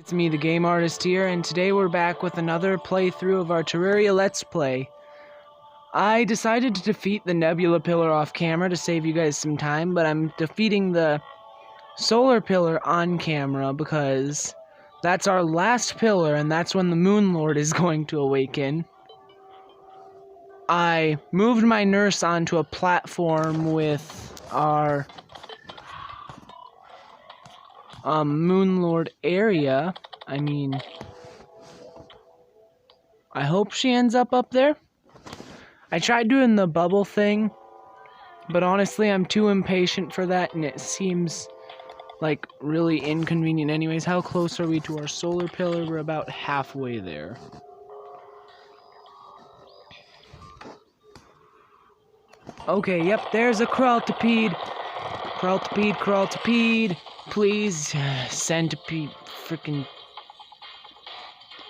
It's me, the Game Artist here, and today we're back with another playthrough of our Terraria Let's Play. I decided to defeat the Nebula Pillar off camera to save you guys some time, but I'm defeating the Solar Pillar on camera because that's our last pillar, and that's when the Moon Lord is going to awaken. I moved my nurse onto a platform with our Moon Lord area. I hope she ends up there. I tried doing the bubble thing, but honestly I'm too impatient for that, and it seems like really inconvenient anyways. How close are we to our solar pillar? We're about halfway there. Okay, yep, there's a crawltipede. Crawltipede. Please, centipede, freaking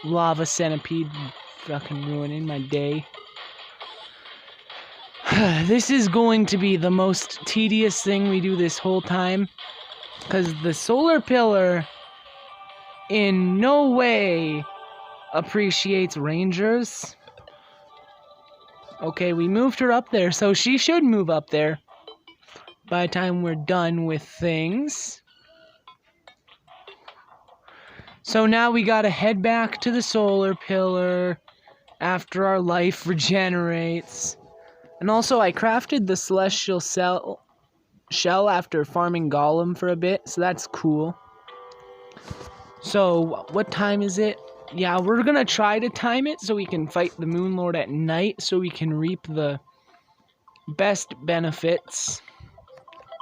lava centipede, fucking ruining my day. This is going to be the most tedious thing we do this whole time, because the solar pillar in no way appreciates rangers. Okay, we moved her up there, so she should move up there by the time we're done with things. So now we gotta head back to the solar pillar after our life regenerates. And also I crafted the celestial shell after farming Golem for a bit, so that's cool. So what time is it? Yeah, we're gonna try to time it so we can fight the Moon Lord at night so we can reap the best benefits.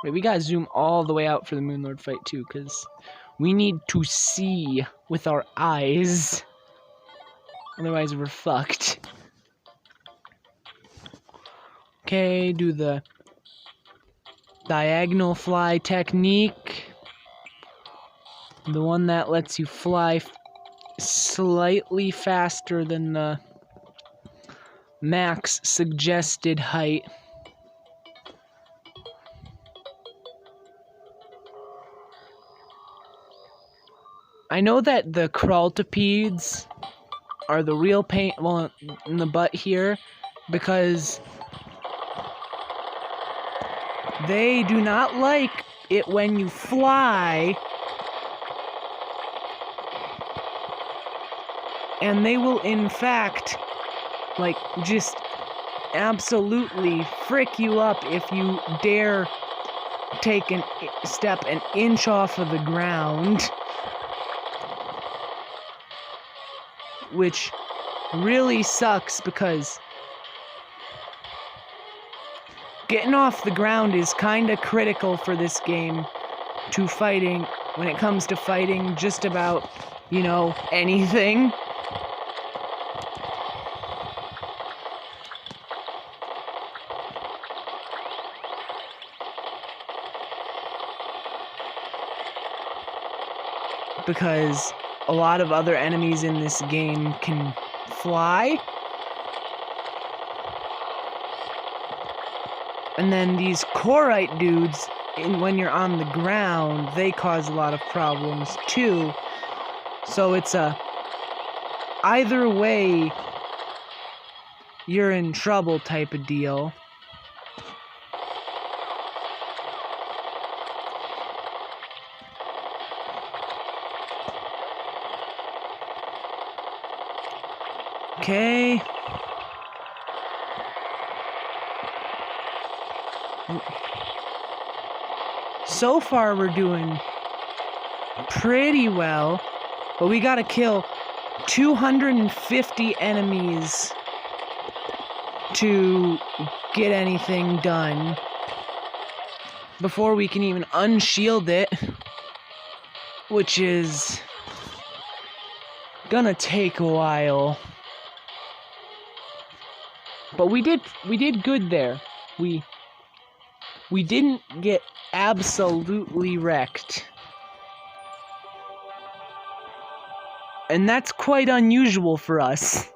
Wait, we gotta zoom all the way out for the Moon Lord fight too, because we need to see with our eyes. Otherwise, we're fucked. Okay, do the diagonal fly technique. The one that lets you fly slightly faster than the max suggested height. I know that the crawltipedes are the real pain, well, in the butt here, because they do not like it when you fly, and they will in fact, like, just absolutely frick you up if you dare take a step an inch off of the ground. Which really sucks because getting off the ground is kind of critical for this game to fighting, when it comes to fighting just about, you know, anything. Because a lot of other enemies in this game can fly. And then these Corite dudes, when you're on the ground, they cause a lot of problems too. So it's either way, you're in trouble type of deal. Okay. So far we're doing pretty well, but we gotta kill 250 enemies to get anything done before we can even unshield it, which is gonna take a while. But we did good there. We didn't get absolutely wrecked. And that's quite unusual for us.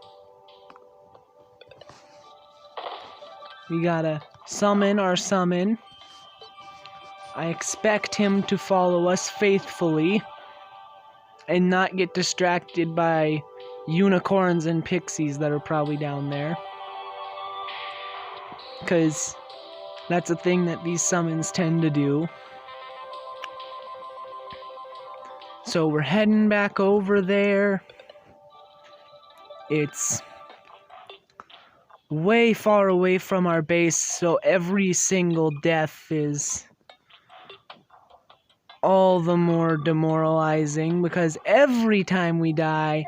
We gotta summon our summon. I expect him to follow us faithfully. and not get distracted by unicorns and pixies that are probably down there. Because that's a thing that these summons tend to do. So we're heading back over there. It's way far away from our base, so every single death is all the more demoralizing, because every time we die,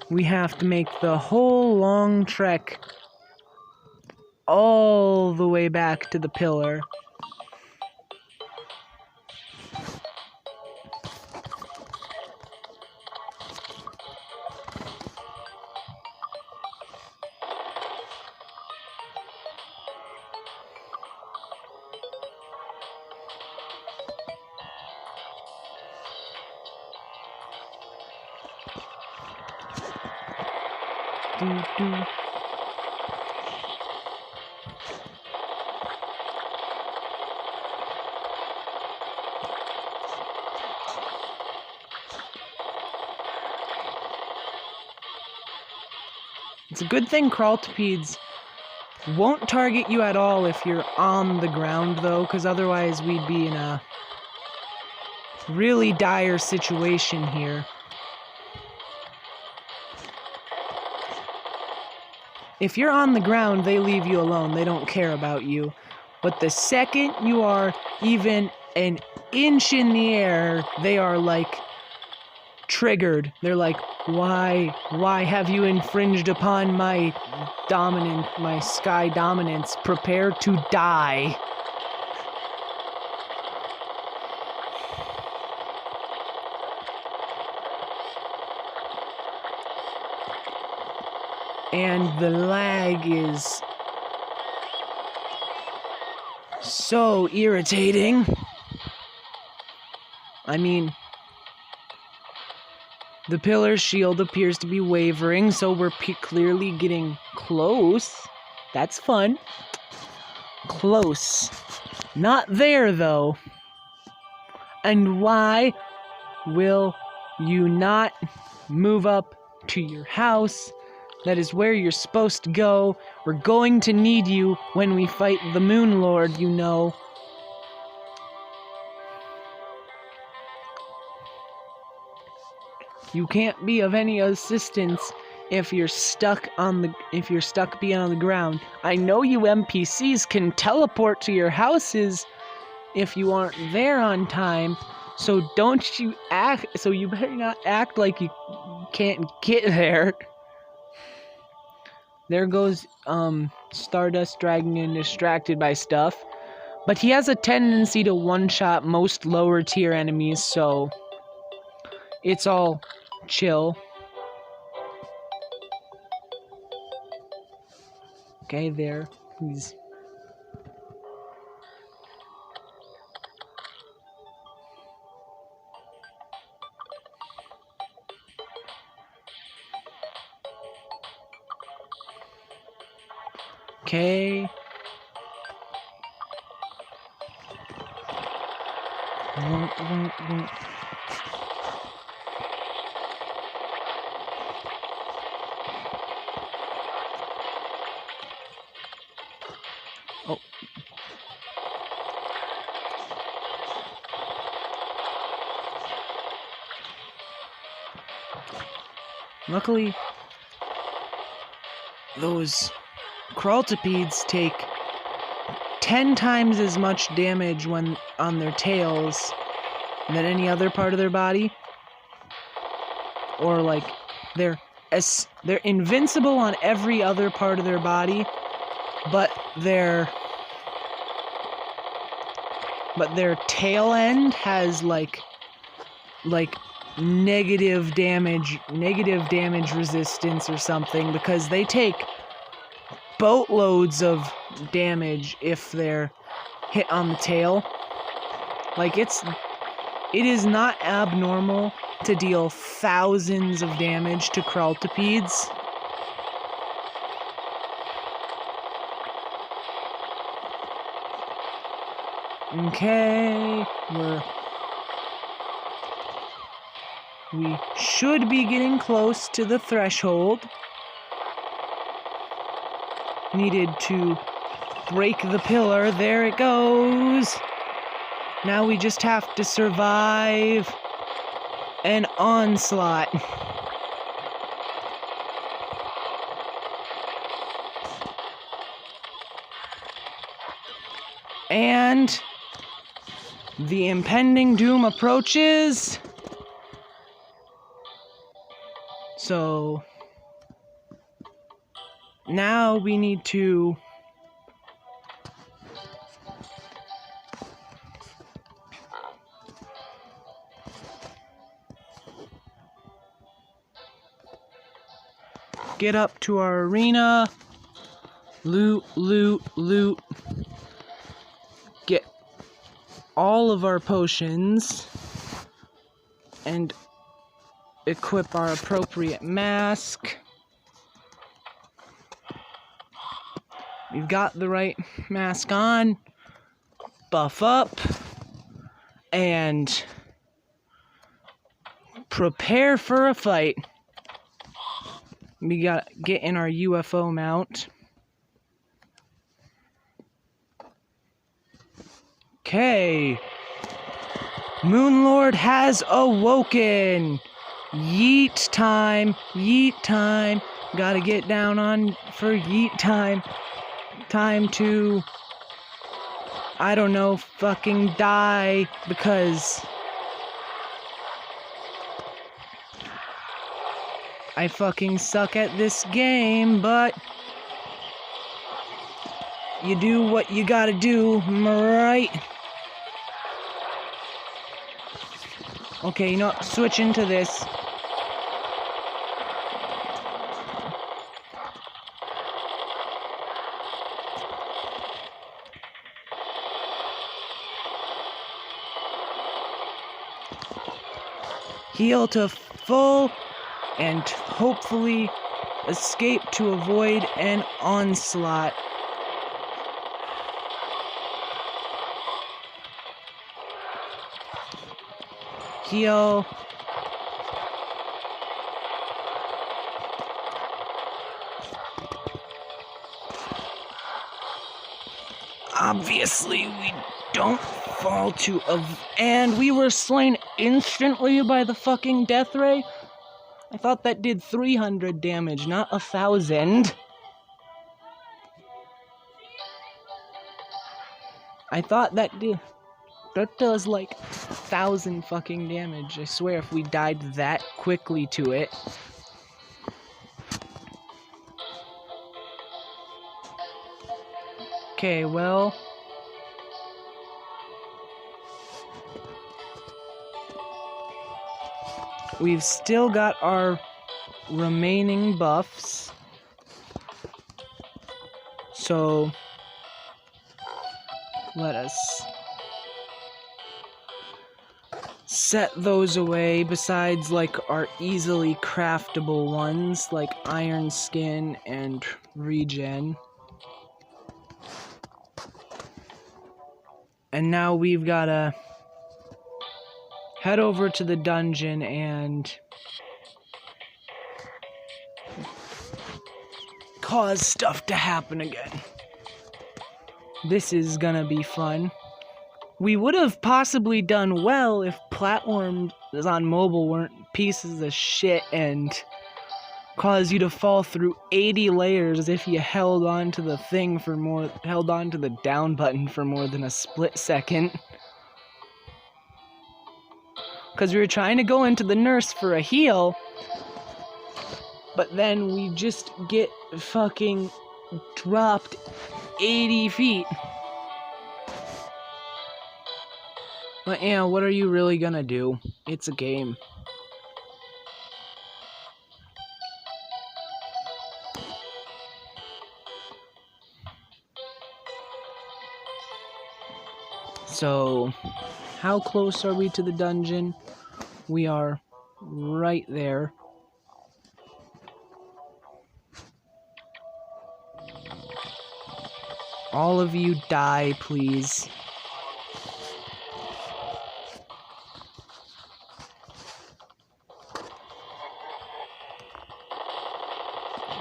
we have to make the whole long trek all the way back to the pillar. Doo-doo. It's a good thing crawltipedes won't target you at all if you're on the ground, though, because otherwise we'd be in a really dire situation here. If you're on the ground, they leave you alone. They don't care about you. But the second you are even an inch in the air, they are like triggered. They're like, why have you infringed upon my sky dominance? Prepare to die. And the lag is so irritating. I mean, the pillar's shield appears to be wavering, so we're clearly getting close. That's fun. Close. Not there, though. And why will you not move up to your house? That is where you're supposed to go. We're going to need you when we fight the Moon Lord, you know. You can't be of any assistance if you're stuck being on the ground. I know you NPCs can teleport to your houses if you aren't there on time, so you better not act like you can't get there. There goes Stardust Dragon and distracted by stuff. But he has a tendency to one-shot most lower tier enemies, so it's all chill. Okay, there. He's... Okay. Oh. Luckily, those crawltipedes take 10 times as much damage when on their tails than any other part of their body. Or like they're invincible on every other part of their body, but their tail end has like negative damage resistance or something, because they take boatloads of damage if they're hit on the tail. Like it is not abnormal to deal thousands of damage to crawltipedes. We should be getting close to the threshold. Needed to break the pillar. There it goes. Now we just have to survive an onslaught. And the impending doom approaches. So now we need to get up to our arena, loot, loot, loot, get all of our potions, and equip our appropriate mask. We've got the right mask on, buff up, and prepare for a fight. We gotta get in our UFO mount. Okay. Moonlord has awoken. Yeet time. Yeet time. Gotta get down on for yeet time. Time to, I don't know, fucking die because I fucking suck at this game, but you do what you gotta do, am I right? Okay, you know what? Switch into this. Heal to full and hopefully escape to avoid an onslaught. Heal. Obviously, we don't fall to and we were slain instantly by the fucking death ray. I thought that did 300 damage, not 1,000. I thought that does like 1,000 fucking damage. I swear if we died that quickly to it. Okay, well, we've still got our remaining buffs. So let us set those away, besides like our easily craftable ones like iron skin and regen. And now we've gotta head over to the dungeon and cause stuff to happen again. This is gonna be fun. We would have possibly done well if platforms on mobile weren't pieces of shit and cause you to fall through 80 layers if you held on to the down button for more than a split second. Because we were trying to go into the nurse for a heal, but then we just get fucking dropped 80 feet. But yeah, what are you really gonna do? It's a game. So, how close are we to the dungeon? We are right there. All of you die, please.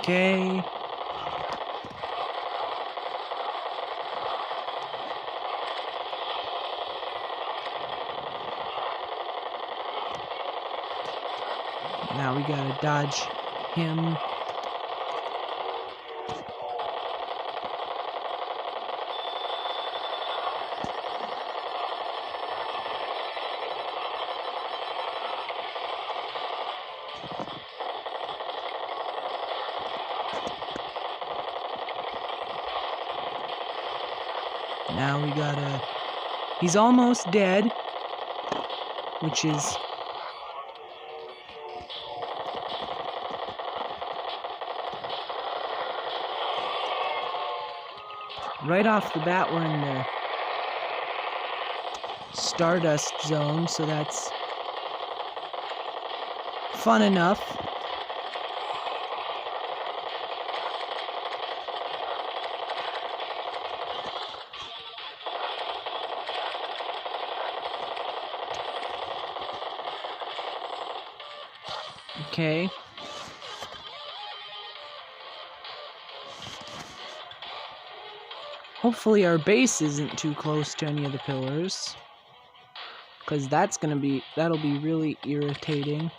Okay. Now we gotta dodge him. Now we gotta... He's almost dead, which is... Right off the bat, we're in the Stardust zone, so that's fun enough. Okay. Hopefully our base isn't too close to any of the pillars, because that'll be really irritating.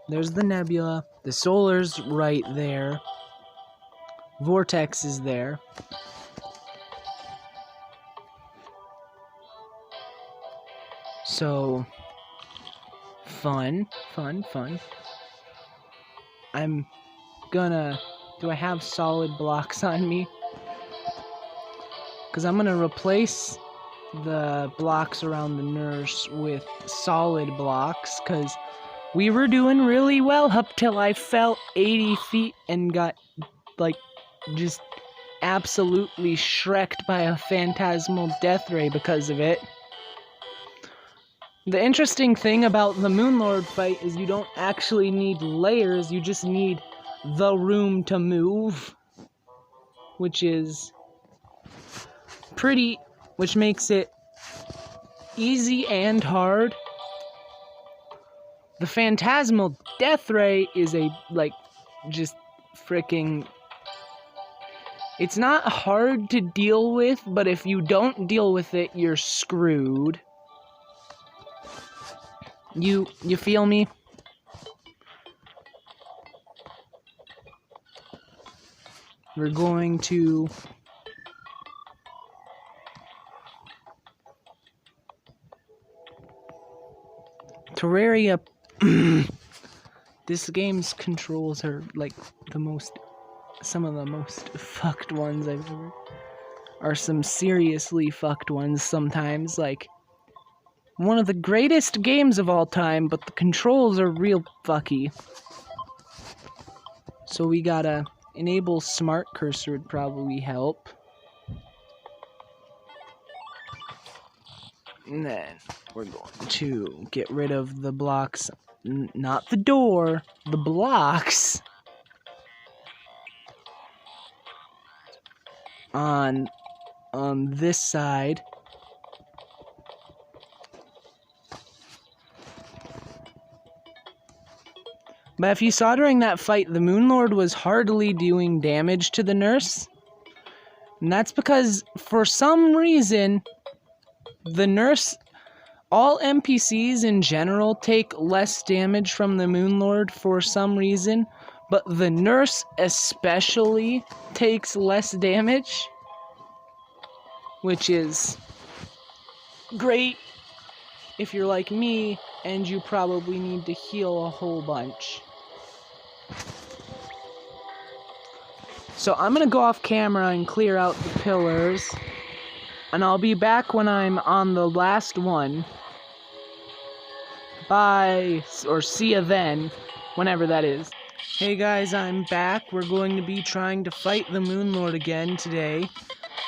There's the nebula. The solar's right there. Vortex is there. So, fun. I'm gonna... Do I have solid blocks on me? Because I'm gonna replace the blocks around the nurse with solid blocks, because we were doing really well up till I fell 80 feet and got, like, just absolutely shreked by a phantasmal death ray because of it. The interesting thing about the Moonlord fight is you don't actually need layers, you just need the room to move, which makes it easy and hard. The Phantasmal Death Ray is just freaking... It's not hard to deal with, but if you don't deal with it, you're screwed. You feel me? We're going to... Terraria... This game's controls are, like, some of the most fucked ones I've ever... Are some seriously fucked ones sometimes, like... One of the greatest games of all time, but the controls are real fucky. So we gotta enable smart cursor would probably help. And then we're going to get rid of the blocks, not the door, the blocks on this side. But if you saw during that fight, the Moonlord was hardly doing damage to the nurse. And that's because, for some reason, the nurse... All NPCs in general take less damage from the Moonlord for some reason. But the nurse especially takes less damage. Which is great if you're like me and you probably need to heal a whole bunch. So I'm gonna go off camera and clear out the pillars, and I'll be back when I'm on the last one. Bye, or see ya then, whenever that is. Hey guys, I'm back. We're going to be trying to fight the Moonlord again today.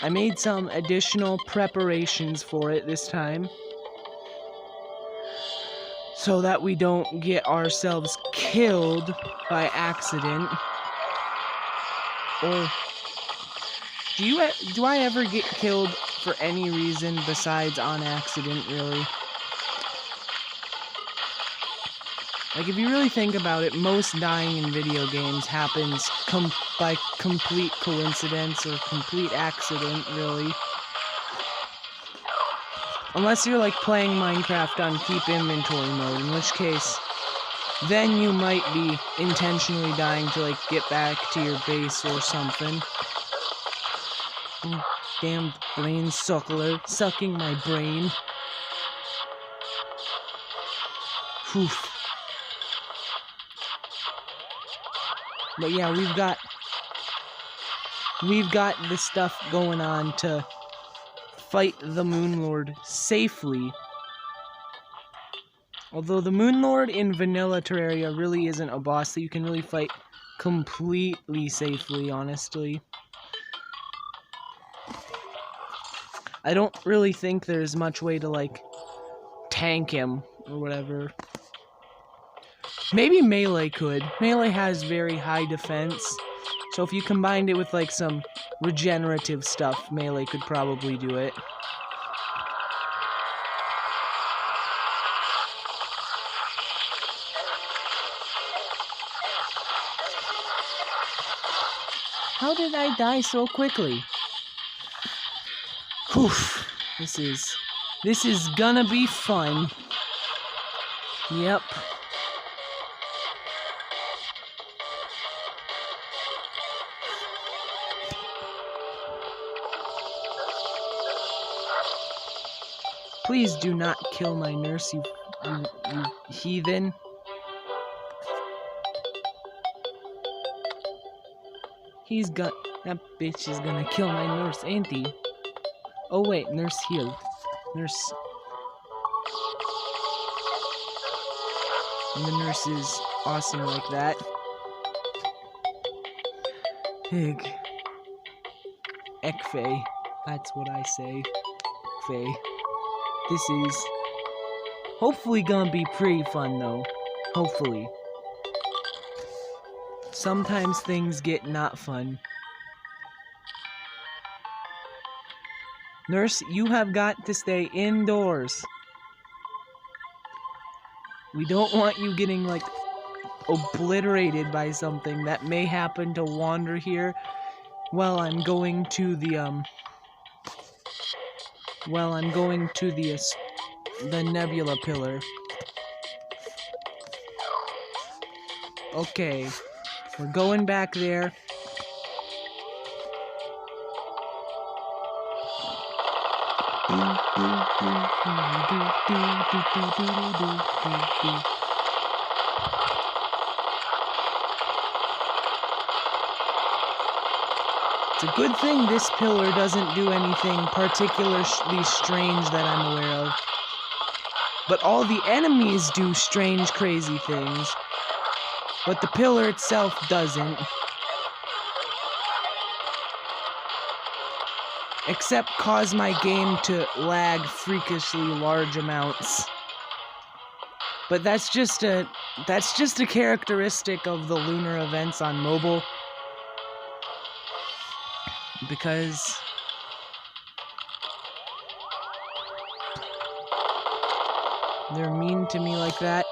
I made some additional preparations for it this time, so that we don't get ourselves killed by accident. Or do I ever get killed for any reason besides on accident, really? Like, if you really think about it, most dying in video games happens by complete coincidence or complete accident, really. Unless you're, like, playing Minecraft on keep inventory mode, in which case, then you might be intentionally dying to, like, get back to your base or something. Oh, damn brain suckler, sucking my brain. Whew. But yeah, we've got this stuff going on to fight the Moon Lord safely. Although the Moon Lord in vanilla Terraria really isn't a boss that you can really fight completely safely, honestly. I don't really think there's much way to, like, tank him or whatever. Maybe melee could. Melee has very high defense, so if you combined it with, like, some regenerative stuff, melee could probably do it. How did I die so quickly? Whew. This is gonna be fun. Yep. Please do not kill my nurse, you heathen. That bitch is gonna kill my nurse, ain't he? Oh wait, nurse healed. Nurse. And the nurse is awesome like that. Hig. Ekfei. That's what I say. Fei. This is hopefully gonna be pretty fun though. Hopefully. Sometimes things get not fun. Nurse, you have got to stay indoors. We don't want you getting, like, obliterated by something that may happen to wander here while I'm going to the nebula pillar. Okay, we're going back there. It's a good thing this pillar doesn't do anything particularly strange that I'm aware of. But all the enemies do strange, crazy things. But the pillar itself doesn't. Except cause my game to lag freakishly large amounts. But that's just a characteristic of the lunar events on mobile. Because they're mean to me like that.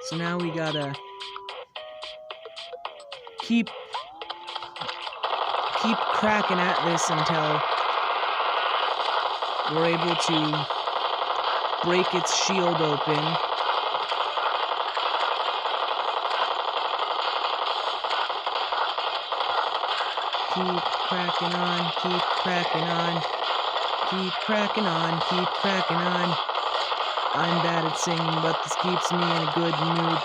So now we gotta keep cracking at this until we're able to break its shield open. Keep cracking on, keep cracking on, keep cracking on, keep cracking on. I'm bad at singing, but this keeps me in a good mood.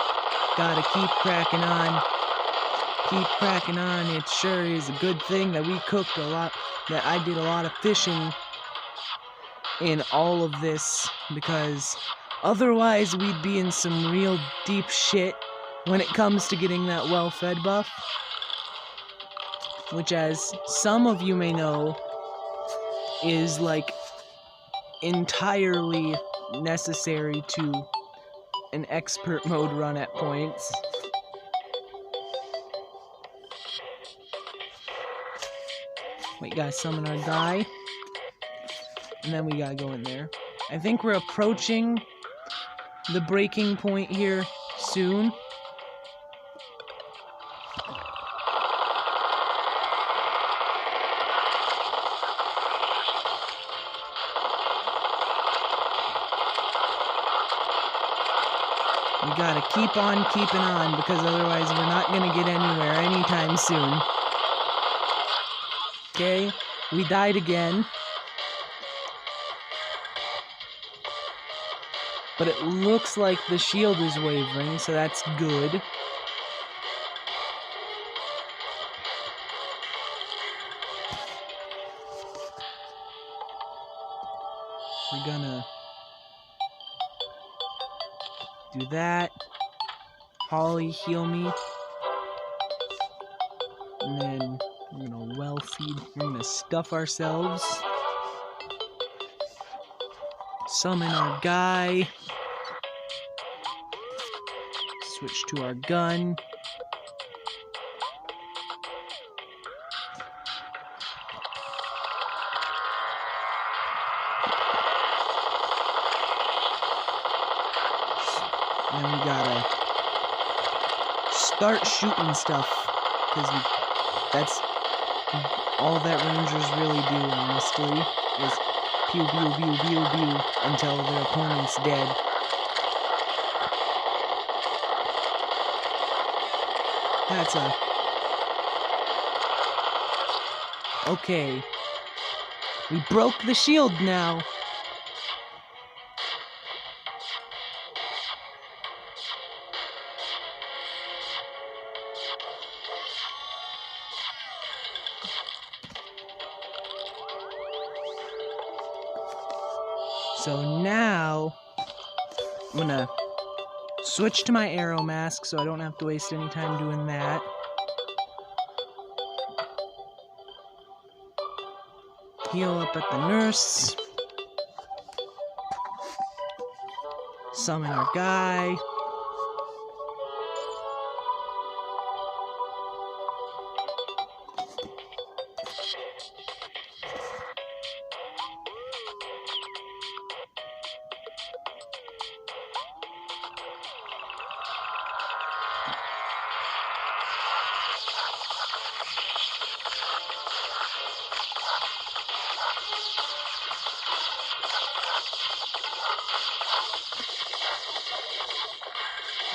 Gotta keep cracking on. Keep cracking on. It sure is a good thing that we cooked a lot, that I did a lot of fishing in all of this, because otherwise we'd be in some real deep shit when it comes to getting that well-fed buff. Which, as some of you may know, is like entirely necessary to an expert mode run at points. We gotta summon our guy. And then we gotta go in there. I think we're approaching the breaking point here soon. We gotta keep on keeping on, because otherwise we're not gonna get anywhere anytime soon. Okay, we died again. But it looks like the shield is wavering, so that's good. We're gonna do that. Holly, heal me. And then we're gonna well feed. We're gonna stuff ourselves. Summon our guy. Switch to our gun. And then we gotta start shooting stuff, because that's all that rangers really do, honestly, is pew pew pew pew pew until their opponent's dead. That's a... Okay. We broke the shield now. So now, I'm gonna switch to my arrow mask so I don't have to waste any time doing that. Heal up at the nurse. Summon our guy.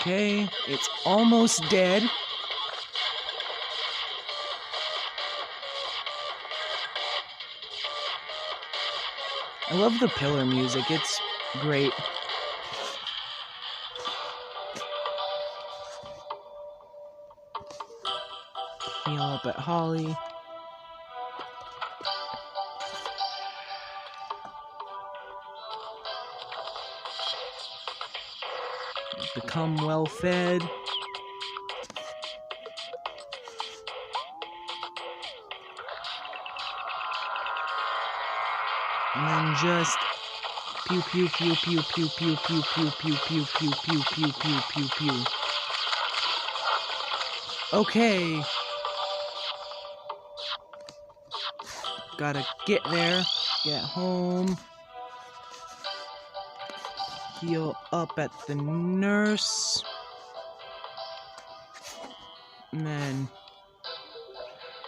Okay, it's almost dead. I love the pillar music, it's great. Heal up at Holly. Become well fed. And then just pew pew pew pew pew pew pew pew pew pew pew pew pew pew pew pew. Okay. Gotta get there, get home. Heal up at the nurse. And then...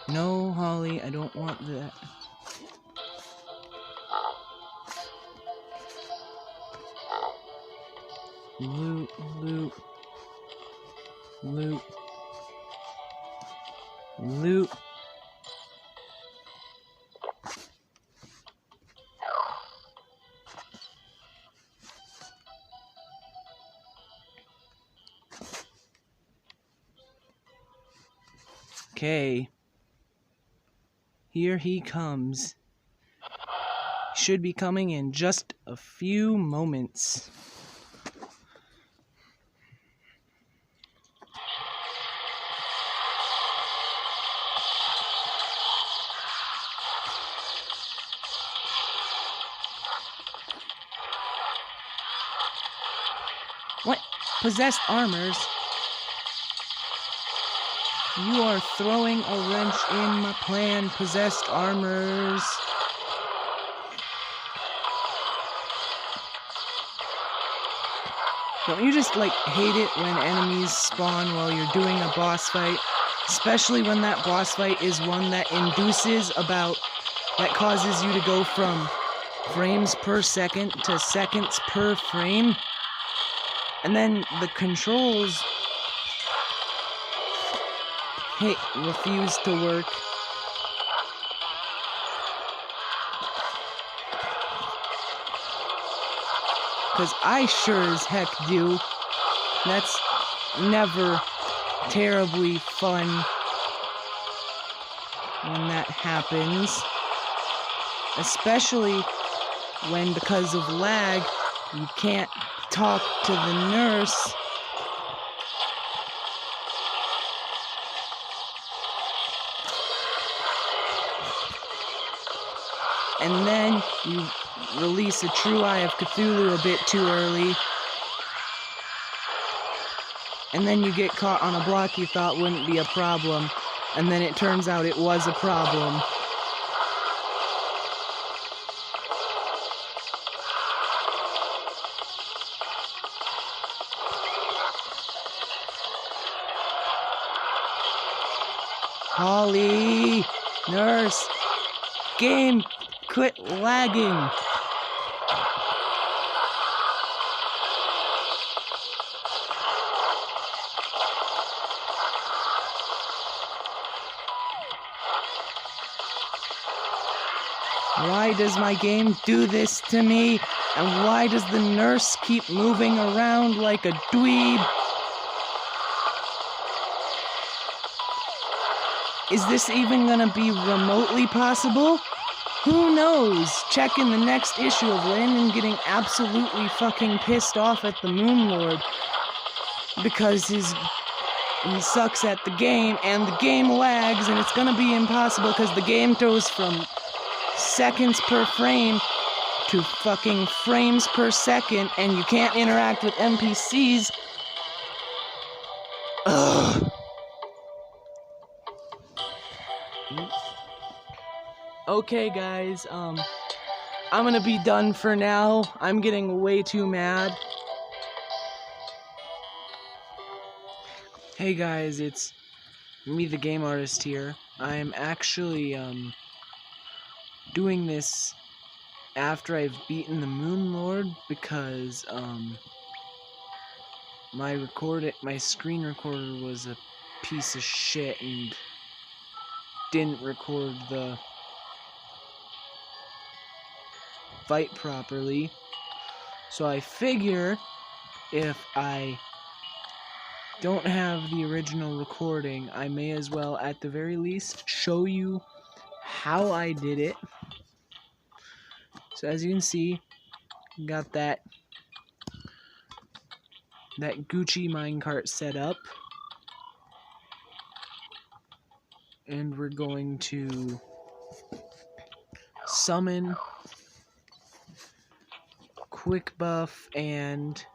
No, Holly, I don't want that. Loot, loot. Loot. Loot. Okay. Here he comes. Should be coming in just a few moments. possessed armors. You are throwing a wrench in my plan, possessed armors. Don't you just, like, hate it when enemies spawn while you're doing a boss fight? Especially when that boss fight is one that that causes you to go from frames per second to seconds per frame. And then the controls refuse to work. Because I sure as heck do. That's never terribly fun when that happens. Especially when, because of lag, you can't talk to the nurse. And then you release a True Eye of Cthulhu a bit too early. And then you get caught on a block you thought wouldn't be a problem. And then it turns out it was a problem. Holly! Nurse! Game! Quit lagging! Why does my game do this to me? And why does the nurse keep moving around like a dweeb? Is this even gonna be remotely possible? Who knows? Check in the next issue of Landon getting absolutely fucking pissed off at the Moon Lord because he sucks at the game and the game lags and it's gonna be impossible because the game goes from seconds per frame to fucking frames per second and you can't interact with NPCs. Ugh. Okay, guys, I'm gonna be done for now. I'm getting way too mad. Hey guys, it's me, the game artist here. I'm actually, doing this after I've beaten the Moon Lord because, my screen recorder was a piece of shit and didn't record the fight properly. So I figure if I don't have the original recording, I may as well at the very least show you how I did it. So as you can see, got that Gucci minecart set up. And we're going to summon Quick Buff and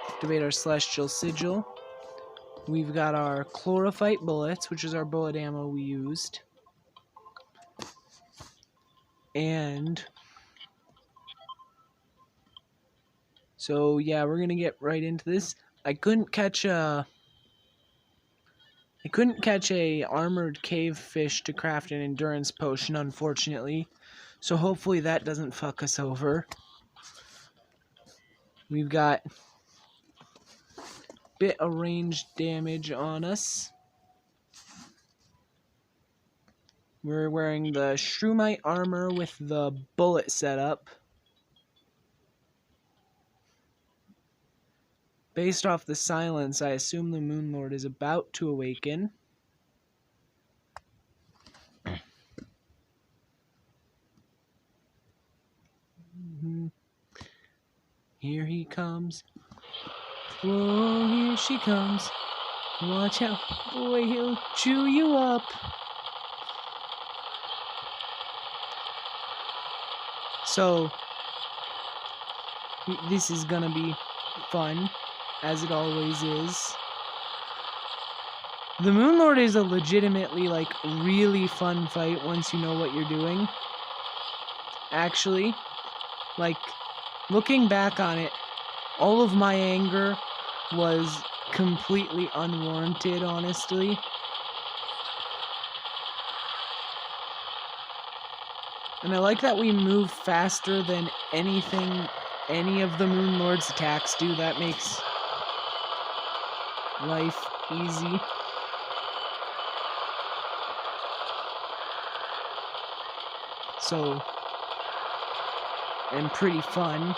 activate our Celestial Sigil. We've got our Chlorophyte bullets, which is our bullet ammo we used. And so yeah, we're gonna get right into this. I couldn't catch a armored cave fish to craft an endurance potion, unfortunately. So hopefully that doesn't fuck us over. We've got a bit of ranged damage on us. We're wearing the Shroomite armor with the bullet setup. Based off the silence, I assume the Moon Lord is about to awaken. Here he comes. Whoa, here she comes. Watch out, boy, he'll chew you up. So, this is gonna be fun. as it always is. The Moon Lord is a legitimately, like, really fun fight once you know what you're doing. Actually, like, looking back on it, all of my anger was completely unwarranted, honestly. And I like that we move faster than anything any of the Moon Lord's attacks do. That makes life easy. So, and pretty fun.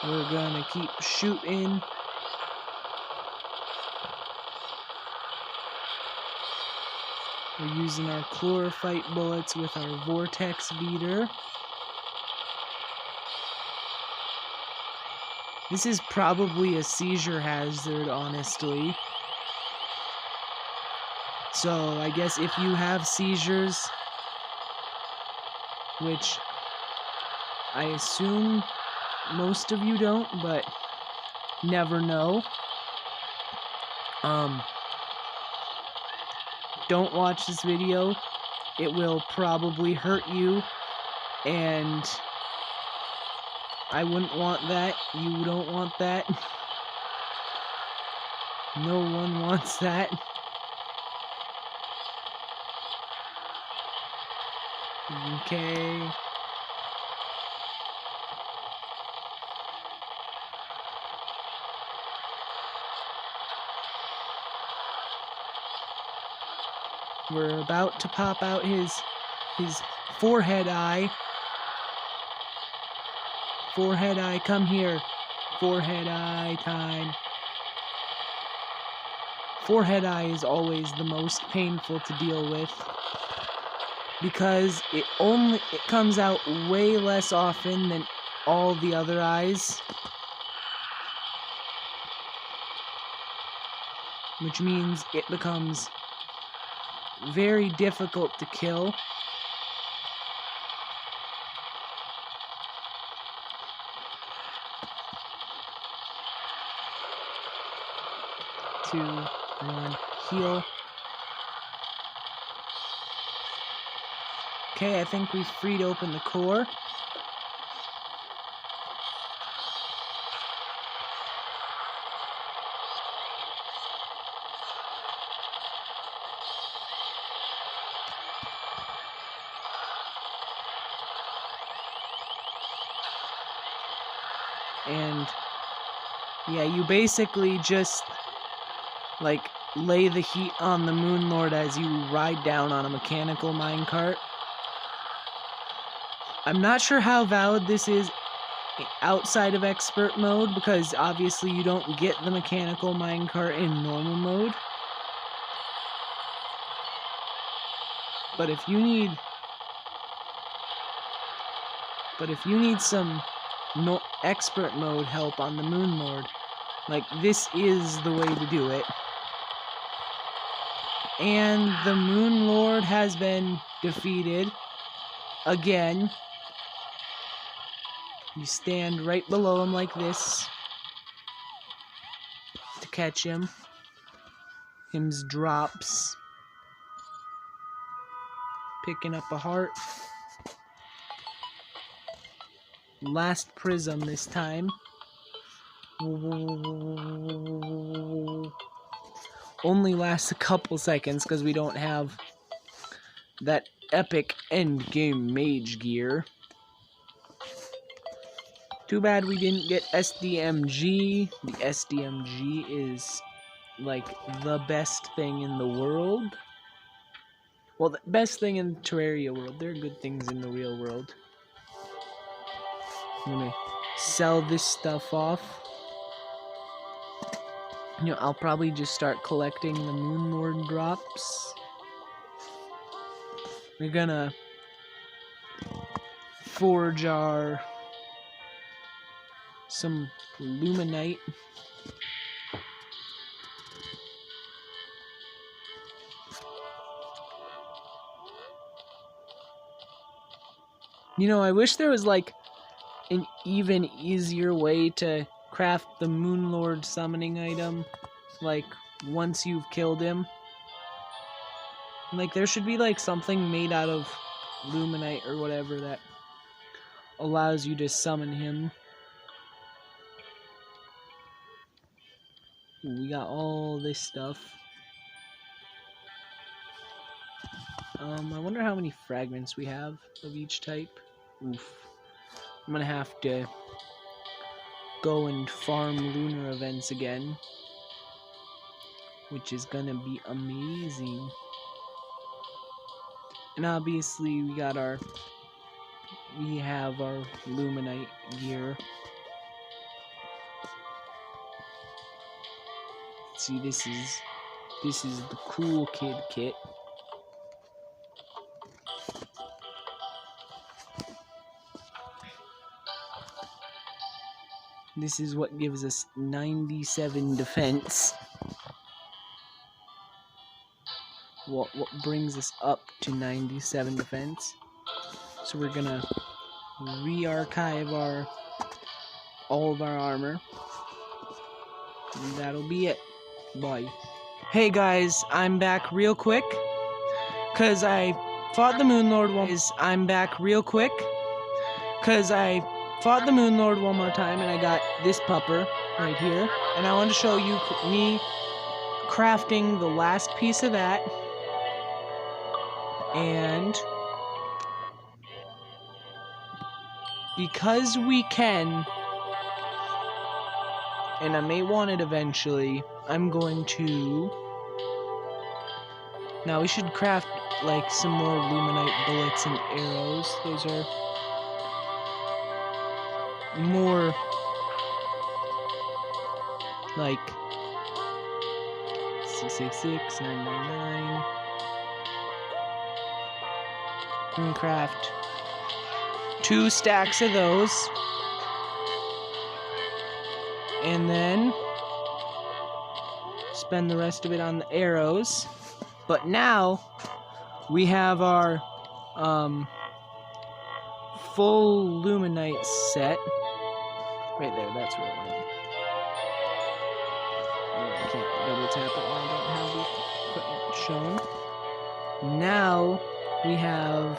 We're gonna keep shooting. We're using our chlorophyte bullets with our vortex beater. This is probably a seizure hazard, honestly. So I guess if you have seizures, which I assume most of you don't, but never know. Don't watch this video. It will probably hurt you, and I wouldn't want that. You don't want that. No one wants that. Okay. We're about to pop out his forehead eye. Forehead eye, come here. Forehead eye time. Forehead eye is always the most painful to deal with because it comes out way less often than all the other eyes, which means it becomes very difficult to kill. Two, one, heal. Okay, I think we've freed open the core. And yeah, you basically just like lay the heat on the Moon Lord as you ride down on a mechanical minecart. I'm not sure how valid this is outside of expert mode, because obviously you don't get the mechanical minecart in normal mode. But if you need some expert mode help on the Moon Lord, like, this is the way to do it. And the Moon Lord has been defeated again. You stand right below him like this to catch him. Him's drops. Picking up a heart. Last prism this time. Only lasts a couple seconds because we don't have that epic endgame mage gear. Too bad we didn't get SDMG. The SDMG is like the best thing in the world. Well, the best thing in the Terraria world. There are good things in the real world. I'm gonna sell this stuff off. You know, I'll probably just start collecting the Moon Lord drops. We're gonna forge some luminite. You know, I wish there was like an even easier way to craft the Moon Lord summoning item, like once you've killed him. Like there should be like something made out of luminite or whatever that allows you to summon him. Ooh, we got all this stuff. I wonder how many fragments we have of each type. Oof. I'm gonna have to go and farm lunar events again, which is gonna be amazing. And obviously we have our luminite gear. See, this is the cool kid kit. This is what gives us 97 defense. What brings us up to 97 defense. So we're gonna re-archive all of our armor. And that'll be it. Bye. Hey guys, I'm back real quick. Cause I fought the Moon Lord one more time and I got this pupper right here. And I want to show you me crafting the last piece of that. And because we can, and I may want it eventually, I'm going to... Now we should craft like some more luminite bullets and arrows. Those are more like 666, 999. We can craft 2 stacks of those. And then spend the rest of it on the arrows. But now we have our full luminite set. Right there, that's where it went. I can't double tap it when I don't have the equipment shown. Now we have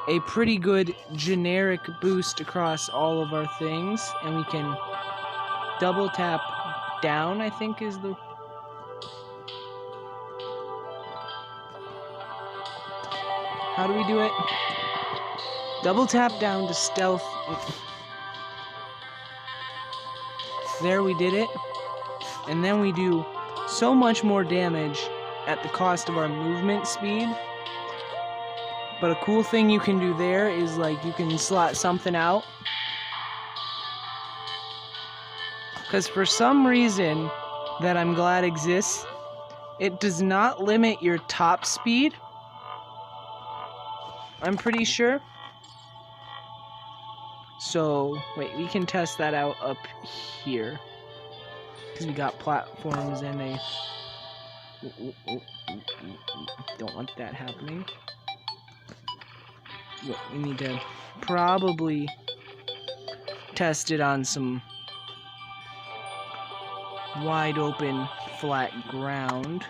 a pretty good generic boost across all of our things, and we can double tap down, I think is the... How do we do it? Double tap down to stealth. There, we did it. And then we do so much more damage at the cost of our movement speed. But a cool thing you can do there is like you can slot something out. Because for some reason that I'm glad exists, it does not limit your top speed. I'm pretty sure. So, wait, we can test that out up here. Because we got platforms and a... Don't want that happening. We need to probably test it on some wide open flat ground.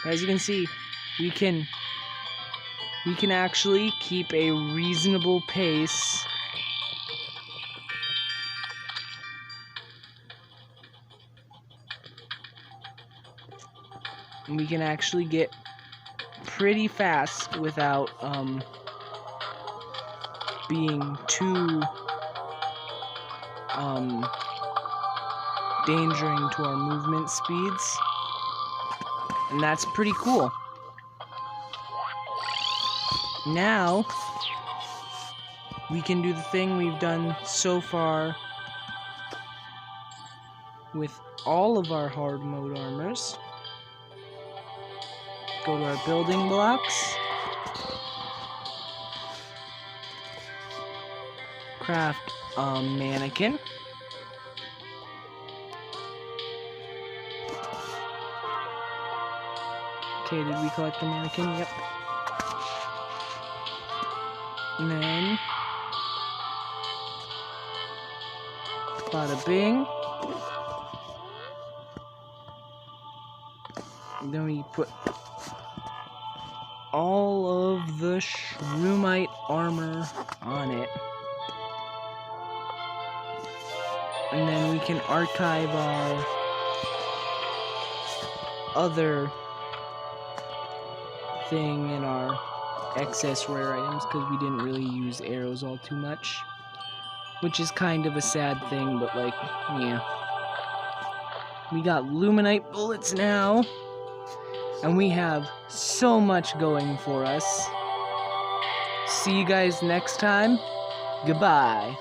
As you can see, we can actually keep a reasonable pace. And we can actually get pretty fast without being too endangering to our movement speeds. And that's pretty cool. Now, we can do the thing we've done so far with all of our hard mode armors. Go to our building blocks. craft a mannequin. Okay, did we collect the mannequin? Yep. And then bada bing. And then we put all of the shroomite armor on it. And then we can archive our other thing in our excess rare items because we didn't really use arrows all too much. Which is kind of a sad thing, but like, yeah. We got luminite bullets now. And we have so much going for us. See you guys next time. Goodbye.